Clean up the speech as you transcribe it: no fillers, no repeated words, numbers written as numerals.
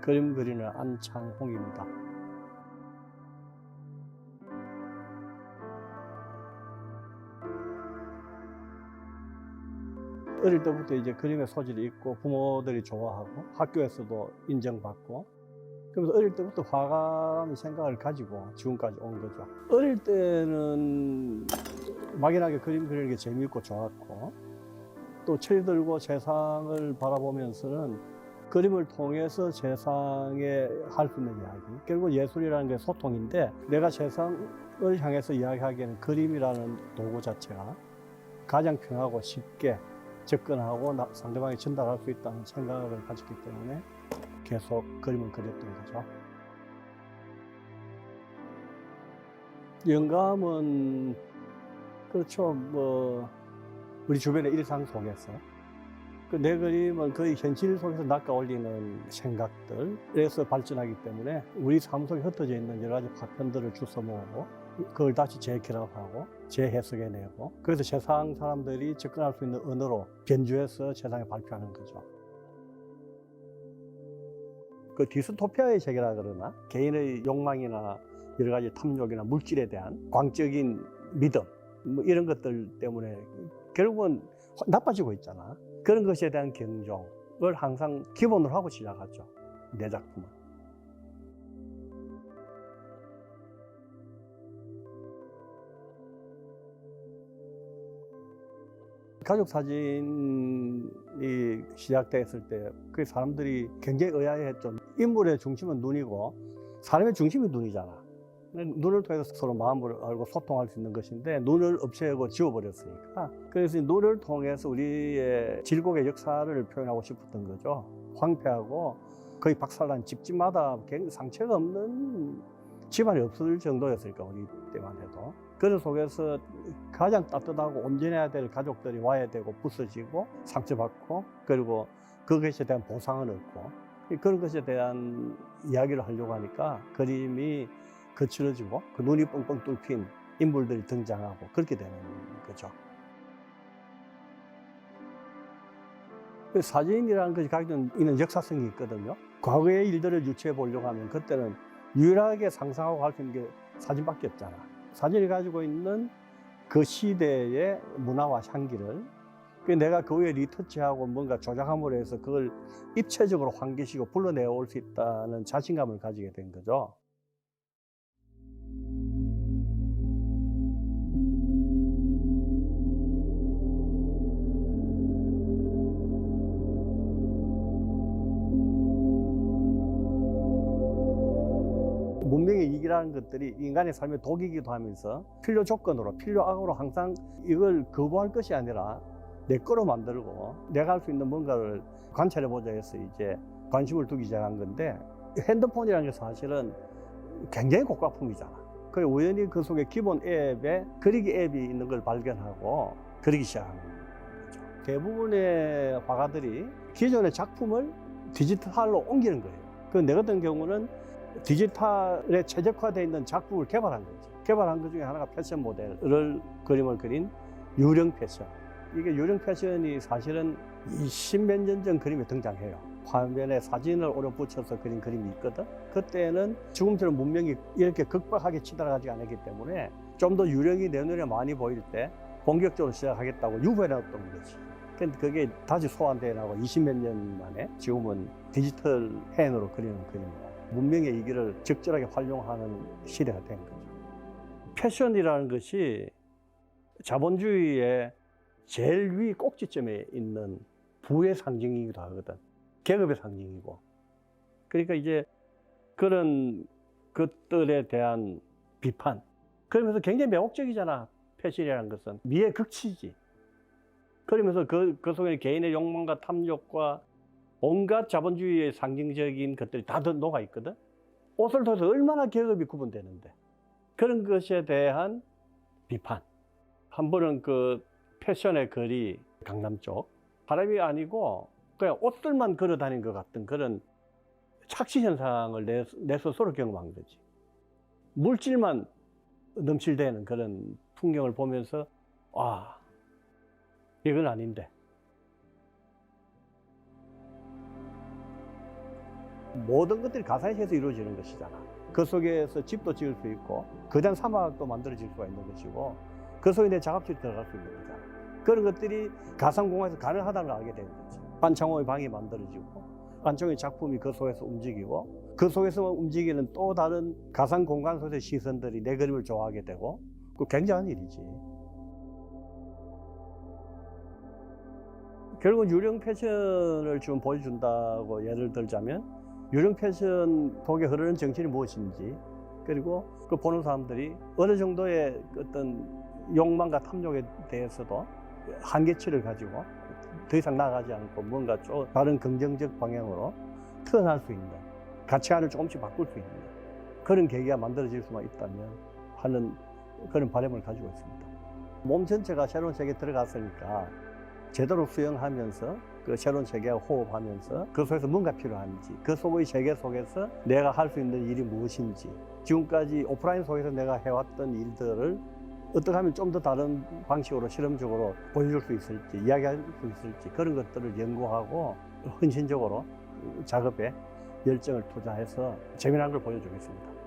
그림 그리는 안창홍입니다. 어릴 때부터 이제 그림의 소질이 있고 부모들이 좋아하고 학교에서도 인정받고, 그러면서 어릴 때부터 화가라는 생각을 가지고 지금까지 온 거죠. 어릴 때는 막연하게 그림 그리는 게 재미있고 좋았고, 또 철이 들고 세상을 바라보면서는 그림을 통해서 세상에 할 수 있는 이야기, 결국 예술이라는 게 소통인데, 내가 세상을 향해서 이야기하기에는 그림이라는 도구 자체가 가장 편하고 쉽게 접근하고 상대방에 전달할 수 있다는 생각을 가졌기 때문에 계속 그림을 그렸던 거죠. 영감은 그렇죠. 우리 주변의 일상 속에서 내 그림은 거의 현실 속에서 낚아올리는 생각들에서 발전하기 때문에 우리 삶 속에 흩어져 있는 여러 가지 파편들을 주워 모으고 그걸 다시 재결합하고 재해석해내고, 그래서 세상 사람들이 접근할 수 있는 언어로 변주해서 세상에 발표하는 거죠. 그 디스토피아의 세계라 그러나, 개인의 욕망이나 여러 가지 탐욕이나 물질에 대한 광적인 믿음, 이런 것들 때문에 결국은 나빠지고 있잖아. 그런 것에 대한 경종을 항상 기본으로 하고 시작하죠, 내 작품은. 가족 사진이 시작됐을 때 그 사람들이 굉장히 의아해했죠. 인물의 중심은 눈이고 사람의 중심이 눈이잖아. 눈을 통해서 서로 마음을 알고 소통할 수 있는 것인데, 눈을 없애고 지워버렸으니까, 그래서 눈을 통해서 우리의 질곡의 역사를 표현하고 싶었던 거죠. 황폐하고 거의 박살난 집집마다 상처가 없는 집안이 없을 정도였으니까, 우리 때만 해도. 그런 속에서 가장 따뜻하고 온전해야 될 가족들이 와야 되고 부서지고 상처받고, 그리고 그것에 대한 보상을 얻고, 그런 것에 대한 이야기를 하려고 하니까 그림이 거칠어지고 그 눈이 뻥뻥 뚫힌 인물들이 등장하고 그렇게 되는 거죠. 사진이라는 것이 가지고 있는 역사성이 있거든요. 과거의 일들을 유추해 보려고 하면 그때는 유일하게 상상하고 할 수 있는 게 사진밖에 없잖아. 사진이 가지고 있는 그 시대의 문화와 향기를 내가 그 위에 리터치하고 뭔가 조작함으로 해서 그걸 입체적으로 환기시고 불러내올 수 있다는 자신감을 가지게 된 거죠. 문명의 이익이라는 것들이 인간의 삶의 독이기도 하면서 필요 조건으로, 필요악으로 항상 이걸 거부할 것이 아니라 내 거로 만들고 내가 할 수 있는 뭔가를 관찰해보자 해서 이제 관심을 두기 시작한 건데, 핸드폰이라는 게 사실은 굉장히 고가품이잖아. 그래서 우연히 그 속에 기본 앱에 그리기 앱이 있는 걸 발견하고 그리기 시작한 거죠. 대부분의 화가들이 기존의 작품을 디지털로 옮기는 거예요. 그 내 같은 경우는 디지털에 최적화되어 있는 작품을 개발한 거죠. 개발한 것 중에 하나가 패션 모델을 그림을 그린 유령 패션. 이게 유령 패션이 사실은 20몇 년 전 그림에 등장해요. 화면에 사진을 오려 붙여서 그린 그림이 있거든. 그때는 지금처럼 문명이 이렇게 급박하게 치달아가지 않았기 때문에 좀 더 유령이 내 눈에 많이 보일 때 본격적으로 시작하겠다고 유보해놨던 거지. 근데 그게 다시 소환되어 나고 20몇 년 만에 지금은 디지털 펜으로 그리는 그림이에요. 문명의 이기를 적절하게 활용하는 시대가 된 거죠. 패션이라는 것이 자본주의의 제일 위 꼭지점에 있는 부의 상징이기도 하거든. 계급의 상징이고. 그러니까 이제 그런 것들에 대한 비판. 그러면서 굉장히 매혹적이잖아, 패션이라는 것은. 미의 극치지. 그러면서 그 속에 개인의 욕망과 탐욕과 온갖 자본주의의 상징적인 것들이 다 녹아 있거든. 옷을 통해서 얼마나 계급이 구분되는데. 그런 것에 대한 비판. 한 번은 그 패션의 거리 강남 쪽 사람이 아니고 그냥 옷들만 걸어 다닌 것 같은 그런 착시 현상을 내 스스로 경험한 거지. 물질만 넘칠대는 그런 풍경을 보면서 아, 이건 아닌데. 모든 것들이 가상에서 이루어지는 것이잖아. 그 속에서 집도 지을 수 있고 거대한 사막도 만들어질 수가 있는 것이고 그 속에 내 작업실이 들어갈 수 있는 거잖아. 그런 것들이 가상공간에서 가능하다는 걸 알게 되는 거지. 안창호의 방이 만들어지고 안창호의 작품이 그 속에서 움직이고 그 속에서 움직이는 또 다른 가상공간 속의 시선들이 내 그림을 좋아하게 되고 그 굉장한 일이지. 결국은 유령 패션을 좀 보여준다고 예를 들자면 유령 패션 속에 흐르는 정신이 무엇인지 그리고 그 보는 사람들이 어느 정도의 어떤 욕망과 탐욕에 대해서도 한계치를 가지고 더 이상 나아가지 않고 뭔가 좀 다른 긍정적 방향으로 태어날 수 있는 가치관을 조금씩 바꿀 수 있는 그런 계기가 만들어질 수만 있다면 하는 그런 바람을 가지고 있습니다. 몸 전체가 새로운 세계에 들어갔으니까 제대로 수영하면서 그 새로운 세계와 호흡하면서 그 속에서 뭔가 필요한지 그 속의 세계 속에서 내가 할 수 있는 일이 무엇인지 지금까지 오프라인 속에서 내가 해왔던 일들을 어떻게 하면 좀 더 다른 방식으로 실험적으로 보여줄 수 있을지 이야기할 수 있을지 그런 것들을 연구하고 헌신적으로 작업에 열정을 투자해서 재미난 걸 보여주겠습니다.